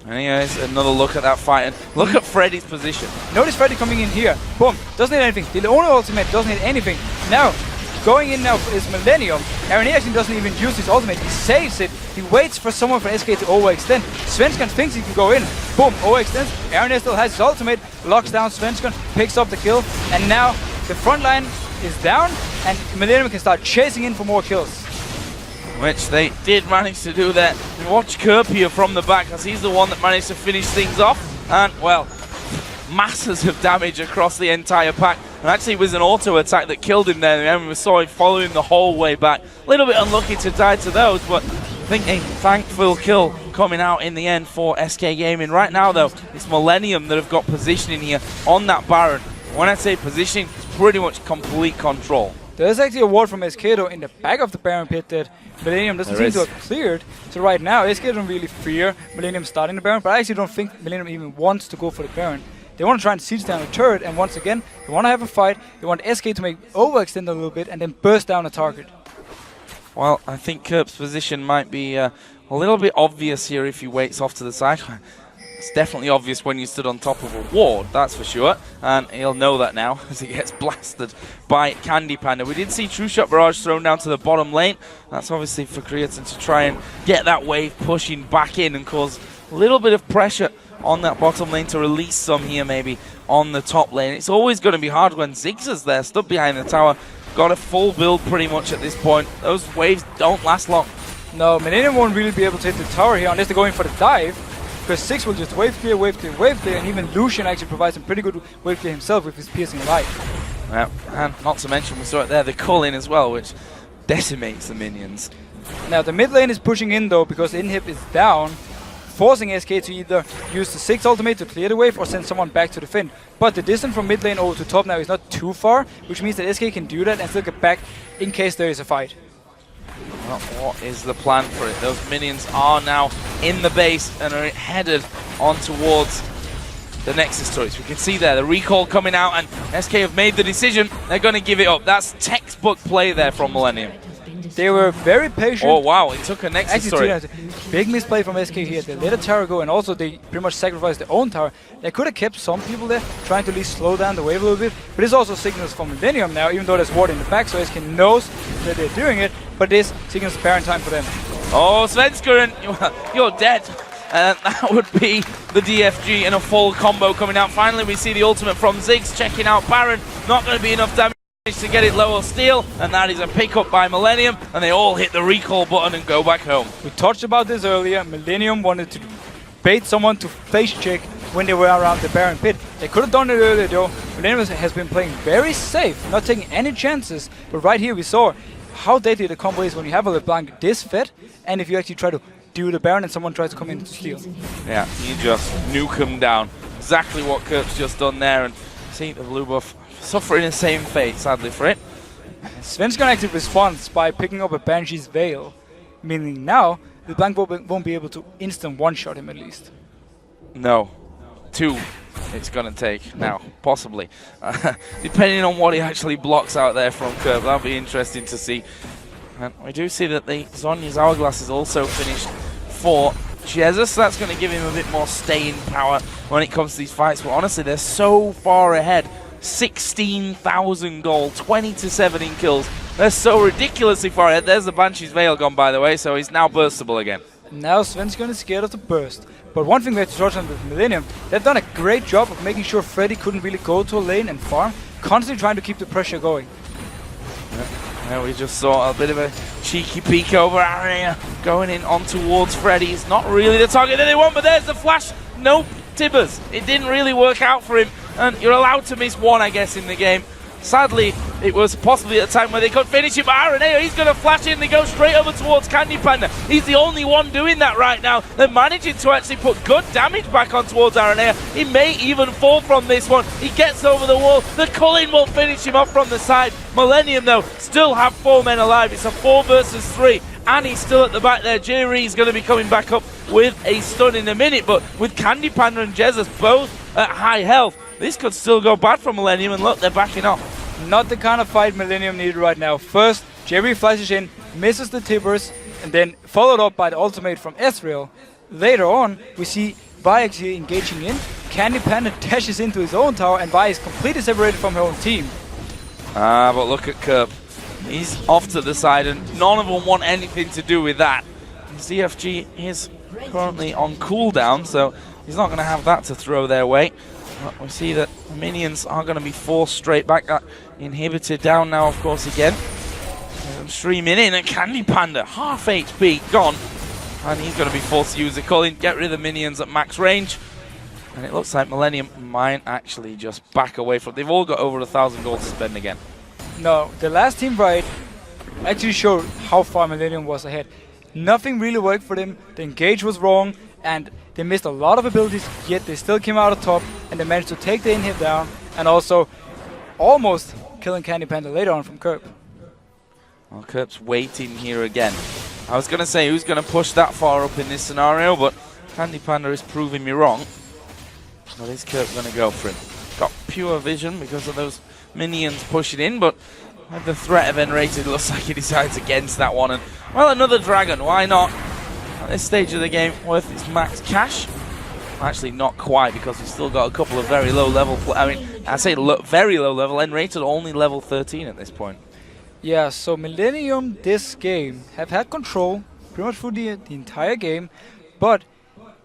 Anyways, another look at that fight, and look at Freddy's position. Notice Freddy coming in here. Boom. Doesn't need anything. The only ultimate doesn't need anything. Now, going in now is Millenium. Aranea actually doesn't even use his ultimate. He saves it. He waits for someone from SK to overextend. Svenskeren thinks he can go in. Boom. Overextends. Aranea still has his ultimate. Locks down Svenskeren. Picks up the kill. And now the front line is down, and Millenium can start chasing in for more kills. Which they did manage to do there. And watch Kerb here from the back, as he's the one that managed to finish things off. And, well, masses of damage across the entire pack. And actually it was an auto attack that killed him there, and we saw him following the whole way back. A little bit unlucky to die to those, but I think a thankful kill coming out in the end for SK Gaming. Right now, though, it's Millenium that have got positioning here on that Baron. When I say positioning, it's pretty much complete control. There's actually a ward from SK though in the back of the Baron pit that Millenium doesn't seem to have cleared. So right now, SK don't really fear Millenium starting the Baron, but I actually don't think Millenium even wants to go for the Baron. They want to try and siege down a turret, and once again, they want to have a fight. They want SK to make overextend a little bit and then burst down a target. Well, I think Kerb's position might be a little bit obvious here if he waits off to the side. It's definitely obvious when you stood on top of a ward, that's for sure. And he'll know that now as he gets blasted by Candy Panda. We did see True Shot Barrage thrown down to the bottom lane. That's obviously for Creatine to try and get that wave pushing back in and cause a little bit of pressure on that bottom lane to release some here maybe on the top lane. It's always going to be hard when Ziggs is there, stood behind the tower. Got a full build pretty much at this point. Those waves don't last long. No, Millenium won't really be able to hit the tower here unless they're going for the dive. Because Ziggs will just wave clear, wave clear, wave clear, and even Lucian actually provides some pretty good wave clear himself with his piercing light. Yeah, and not to mention we saw it there, the Culling as well, which decimates the minions. Now the mid lane is pushing in though because the inhib is down, forcing SK to either use the Ziggs ultimate to clear the wave or send someone back to defend. But the distance from mid lane over to top now is not too far, which means that SK can do that and still get back in case there is a fight. Well, what is the plan for it? Those minions are now in the base and are headed on towards the Nexus turrets. We can see there the recall coming out, and SK have made the decision. They're going to give it up. That's textbook play there from Millenium. They were very patient. Oh wow, it took a Nexus turret. Big misplay from SK here. They let a tower go, and also they pretty much sacrificed their own tower. They could have kept some people there, trying to at least slow down the wave a little bit. But this also signals from Millenium now, even though there's ward in the back, so SK knows that they're doing it. But this signals Baron time for them. Oh, Svenskeren, you're dead. And that would be the DFG in a full combo coming out. Finally, we see the ultimate from Ziggs checking out Baron. Not going to be enough damage to get it lower steal, and that is a pickup by Millenium, and they all hit the recall button and go back home. We touched about this earlier. Millenium wanted to bait someone to face check when they were around the Baron pit. They could have done it earlier though. Millenium has been playing very safe, not taking any chances, but right here we saw how deadly the combo is when you have a LeBlanc this fed, and if you actually try to do the Baron and someone tries to come in to steal. Yeah, you just nuke him down. Exactly what Kirp's just done there, and see the blue buff suffering the same fate, sadly for it. Sven's gonna actually respond by picking up a Banshee's Veil, meaning now the Blank won't be able to instant one-shot him at least. No. 2 it's going to take now, possibly. Depending on what he actually blocks out there from Kirp, that'll be interesting to see. And we do see that the Zhonya's Hourglass is also finished for Jesus. That's going to give him a bit more staying power when it comes to these fights. But honestly, they're so far ahead. 16,000 gold, 20-7 in kills. They're so ridiculously far ahead. There's the Banshee's Veil gone, by the way, so he's now burstable again. Now Sven's gonna be scared of the burst. But one thing we have to touch on with Millenium, they've done a great job of making sure Freddy couldn't really go to a lane and farm, constantly trying to keep the pressure going. Yeah, we just saw a bit of a cheeky peek over Area going in on towards Freddy. It's not really the target that they want, but there's the flash. Nope, Tibbers. It didn't really work out for him, and you're allowed to miss one, I guess, in the game. Sadly, it was possibly at a time where they could finish it, but Araneo, he's going to flash in. They go straight over towards Candy Panda. He's the only one doing that right now. They're managing to actually put good damage back on towards Araneo. He may even fall from this one. He gets over the wall. The Culling will finish him off from the side. Millenium, though, still have 4 men alive. It's a 4 versus 3, and he's still at the back there. Jerry is going to be coming back up with a stun in a minute, but with Candy Panda and Jesus both at high health, this could still go bad for Millenium, and look, they're backing off. Not the kind of fight Millenium needed right now. First, Jerry flashes in, misses the Tibbers, and then followed up by the ultimate from Ezreal. Later on, we see Vi actually engaging in. Candy Panda dashes into his own tower, and Vi is completely separated from her own team. But look at Kirp. He's off to the side, and none of them want anything to do with that. ZFG is currently on cooldown, so he's not going to have that to throw their way. But we see that the minions are going to be forced straight back. That inhibitor down now, of course, again. And streaming in, and Candy Panda, half HP, gone. And he's going to be forced to use the Culling, get rid of the minions at max range. And it looks like Millenium might actually just back away from it. They've all got over 1,000 gold to spend again. No, the last team fight actually showed how far Millenium was ahead. Nothing really worked for them. The engage was wrong, and they missed a lot of abilities, yet they still came out on top, and they managed to take the inhib down, and also almost killing Candy Panda later on from Kirp. Well, Kirp's waiting here again. I was going to say who's going to push that far up in this scenario, but Candy Panda is proving me wrong. Well, is Kirp going to go for him? Got pure vision because of those minions pushing in, but with the threat of N-rated, looks like he decides against that one. And well, another dragon, why not? At this stage of the game, worth its max cash. Actually, not quite, because we've still got a couple of very low level. I mean, I say very low level. N-rated only level 13 at this point. Yeah, so Millenium this game have had control pretty much through the entire game, but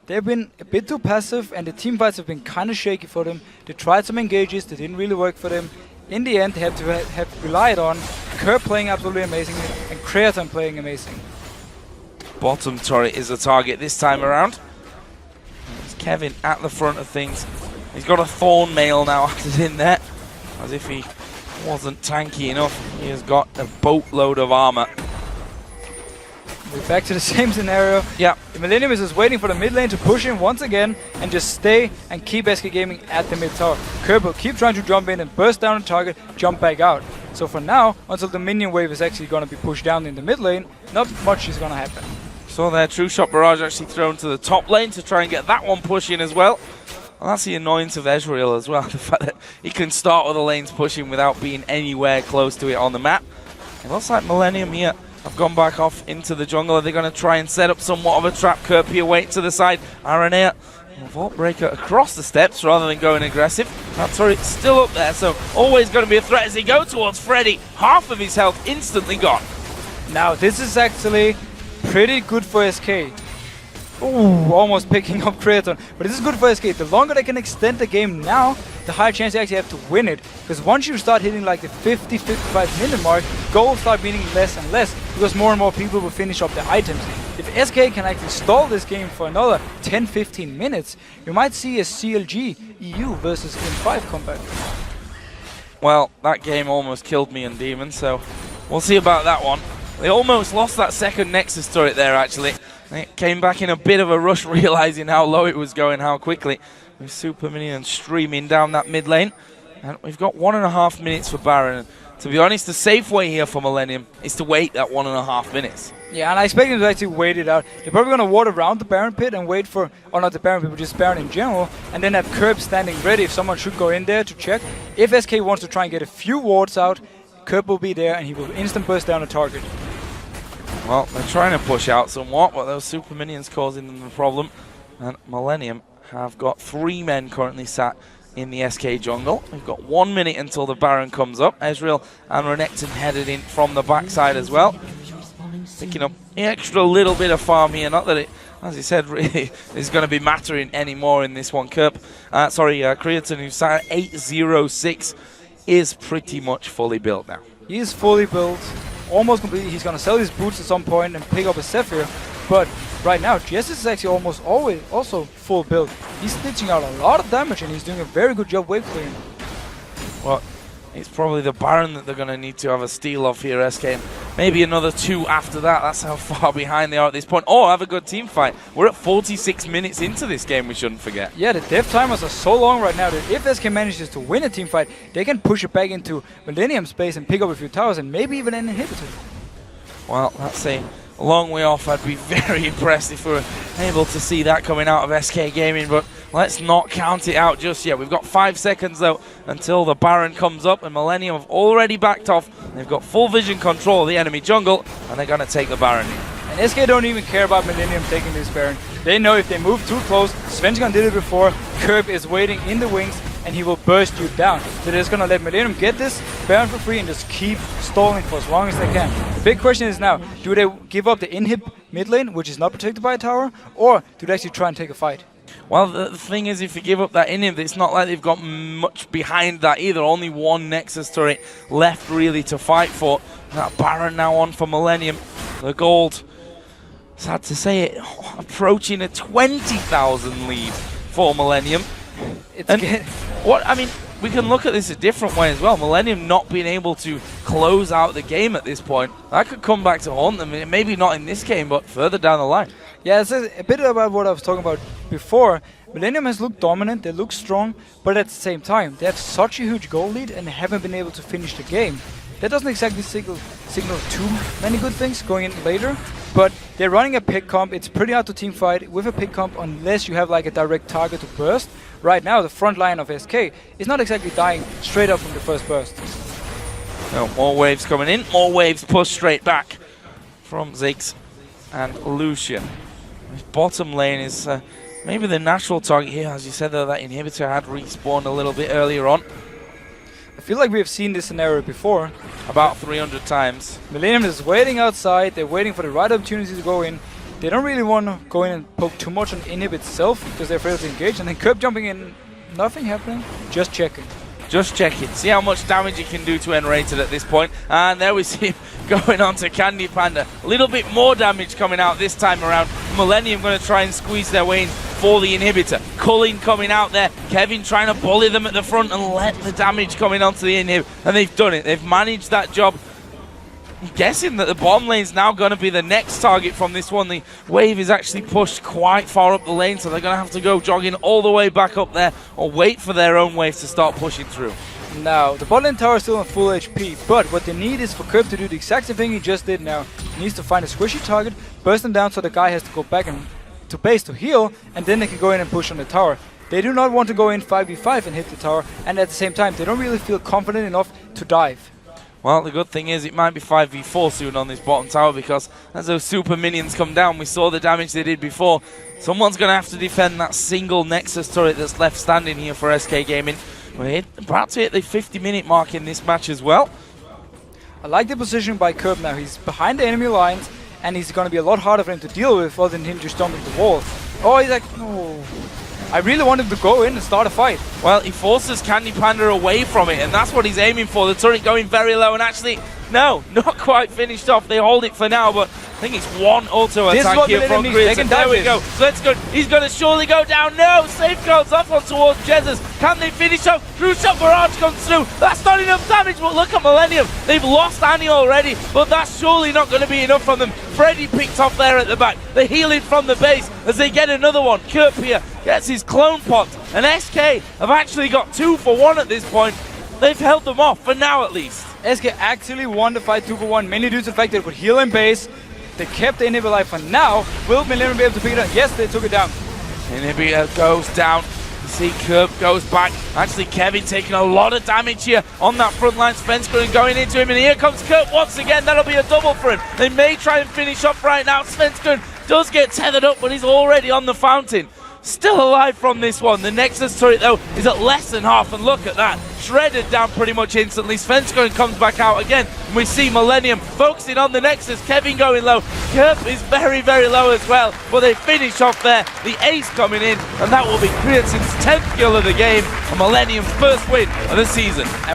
they've been a bit too passive, and the team fights have been kind of shaky for them. They tried some engages, they didn't really work for them. In the end, they have to have relied on Kirp playing absolutely amazingly and Creaton playing amazing. Bottom turret is the target this time around. It's Kevin at the front of things. He's got a Thorn Mail now added in there, as if he wasn't tanky enough. He has got a boatload of armor. We're back to the same scenario. Yeah. Millenium is just waiting for the mid lane to push in once again and just stay and keep SK Gaming at the mid tower. Kirp will keep trying to jump in and burst down the target, jump back out. So for now, until the minion wave is actually going to be pushed down in the mid lane, not much is going to happen. So their True Shot Barrage actually thrown to the top lane to try and get that one pushing as well. And that's the annoyance of Ezreal as well, the fact that he can start with the lanes pushing without being anywhere close to it on the map. It looks like Millenium here have gone back off into the jungle. Are they going to try and set up somewhat of a trap? Kirp here waiting to the side. Aranea, Vault Breaker across the steps rather than going aggressive. That turret's still up there, so always going to be a threat as they go towards Freddy. Half of his health instantly gone. Now this is actually pretty good for SK. Ooh, almost picking up Creaton. But this is good for SK. The longer they can extend the game now, the higher chance they actually have to win it. Because once you start hitting like the 50-55 minute mark, goals start meaning less and less, because more and more people will finish up their items. If SK can actually stall this game for another 10-15 minutes, you might see a clg.eu versus N5 combat. Well, that game almost killed me and Demon, so we'll see about that one. They almost lost that second Nexus turret there, actually. It came back in a bit of a rush, realizing how low it was going, how quickly. With Super Minion streaming down that mid lane. And we've got 1.5 minutes for Baron. To be honest, the safe way here for Millenium is to wait that 1.5 minutes. Yeah, and I expect them to actually wait it out. They're probably going to ward around the Baron pit and wait for, or not the Baron pit, but just Baron in general, and then have Curb standing ready if someone should go in there to check. If SK wants to try and get a few wards out, Curb will be there and he will instant burst down a target. Well, they're trying to push out somewhat, but those Super Minions causing them the problem. And Millenium have got 3 men currently sat in the SK jungle. We've got 1 minute until the Baron comes up. Ezreal and Renekton headed in from the backside as well. Picking up the extra little bit of farm here. Not that it, as he said, really is going to be mattering anymore in this one. Creaton, who's sat at 806, is pretty much fully built now. He is fully built, almost completely. He's going to sell his boots at some point and pick up a Zephyr. But right now, Jess is actually almost always also full build. He's stitching out a lot of damage and he's doing a very good job wave clearing. Well, it's probably the Baron that they're going to need to have a steal of here, SK. Maybe another 2 after that. That's how far behind they are at this point. Oh, have a good team fight. We're at 46 minutes into this game, we shouldn't forget. Yeah, the dev timers are so long right now that if SK manages to win a team fight, they can push it back into Millenium space and pick up a few towers and maybe even an inhibitor. Well, that's a long way off. I'd be very impressed if we were able to see that coming out of SK Gaming, but let's not count it out just yet. We've got 5 seconds though until the Baron comes up, and Millenium have already backed off. They've got full vision control of the enemy jungle, and they're going to take the Baron. And SK don't even care about Millenium taking this Baron. They know if they move too close, Svensson did it before, Curb is waiting in the wings, and he will burst you down. So they're just going to let Millenium get this Baron for free and just keep stalling for as long as they can. The big question is now, do they give up the inhib mid lane, which is not protected by a tower, or do they actually try and take a fight? Well, the thing is, if you give up that inhib, it's not like they've got much behind that either. Only 1 Nexus turret left really to fight for. That Baron now on for Millenium. The gold, sad to say it, approaching a 20,000 lead for Millenium. We can look at this a different way as well. Millenium not being able to close out the game at this point. That could come back to haunt them. Maybe not in this game, but further down the line. Yeah, it's a bit about what I was talking about before. Millenium has looked dominant, they look strong, but at the same time, they have such a huge goal lead and haven't been able to finish the game. That doesn't exactly signal too many good things going in later, but they're running a pick comp. It's pretty hard to team fight with a pick comp unless you have like a direct target to burst. Right now, the front line of SK is not exactly dying straight up from the first burst. No, more waves coming in, more waves pushed straight back from Ziggs and Lucian. His bottom lane is maybe the natural target here. As you said, though, that inhibitor had respawned a little bit earlier on. I feel like we have seen this scenario before. About 300 times. Millenium is waiting outside, they're waiting for the right opportunity to go in. They don't really want to go in and poke too much on inhib itself because they're afraid to engage, and then Curb jumping in, nothing happening, just checking. Just checking, see how much damage he can do to N-Rated at this point. And there we see him going on to Candy Panda. A little bit more damage coming out this time around. Millenium going to try and squeeze their way in for the inhibitor. Culling coming out there. Kevin trying to bully them at the front and let the damage coming onto the inhib. And they've done it. They've managed that job. I'm guessing that the bottom lane is now going to be the next target from this one. The wave is actually pushed quite far up the lane, so they're going to have to go jogging all the way back up there or wait for their own waves to start pushing through. Now, the bot lane tower is still on full HP, but what they need is for Curb to do the exact same thing he just did now. He needs to find a squishy target, burst them down so the guy has to go back to base to heal, and then they can go in and push on the tower. They do not want to go in 5v5 and hit the tower, and at the same time, they don't really feel confident enough to dive. Well, the good thing is it might be 5v4 soon on this bottom tower, because as those super minions come down, we saw the damage they did before. Someone's going to have to defend that single Nexus turret that's left standing here for SK Gaming. We're about to hit the 50-minute mark in this match as well. I like the position by Curb now. He's behind the enemy lines, and he's going to be a lot harder for him to deal with rather than him just jumping the wall. Oh, he's like, no. I really want him to go in and start a fight. Well, he forces Candy Panda away from it, and that's what he's aiming for. The turret going very low, and actually, no, not quite finished off. They hold it for now, but I think it's one auto This is attack what here from Millenium needs. Chris. They can There dive we this. go. So let's go. He's going to surely go down. No, safeguards off on towards Jesus. Can they finish off? True shot barrage comes through. That's not enough damage, but look at Millenium. They've lost Annie already, but that's surely not going to be enough from them. Freddy picked off there at the back. They're healing from the base as they get another one. Kurpia gets his clone pot, and SK have actually got 2 for 1 at this point. They've held them off, for now at least. SK actually won the fight 2 for 1, mainly due to the fact that they could heal in base. They kept the inhibitor alive for now. Will Millenium be able to pick it up? Yes, they took it down. Inhibitor goes down. You see Curb goes back. Actually, Kevin taking a lot of damage here on that front line. Svenskeren going into him, and here comes Curb once again. That'll be a double for him. They may try and finish off right now. Svenskeren does get tethered up, but he's already on the fountain. Still alive from this one. The Nexus turret, though, is at less than half, and look at that. Shredded down pretty much instantly. Svenskeren comes back out again, and we see Millenium focusing on the Nexus. Kevin going low. Kerp is very, very low as well, but they finish off there. The ace coming in, and that will be Kriatin's 10th kill of the game, and Millenium's first win of the season.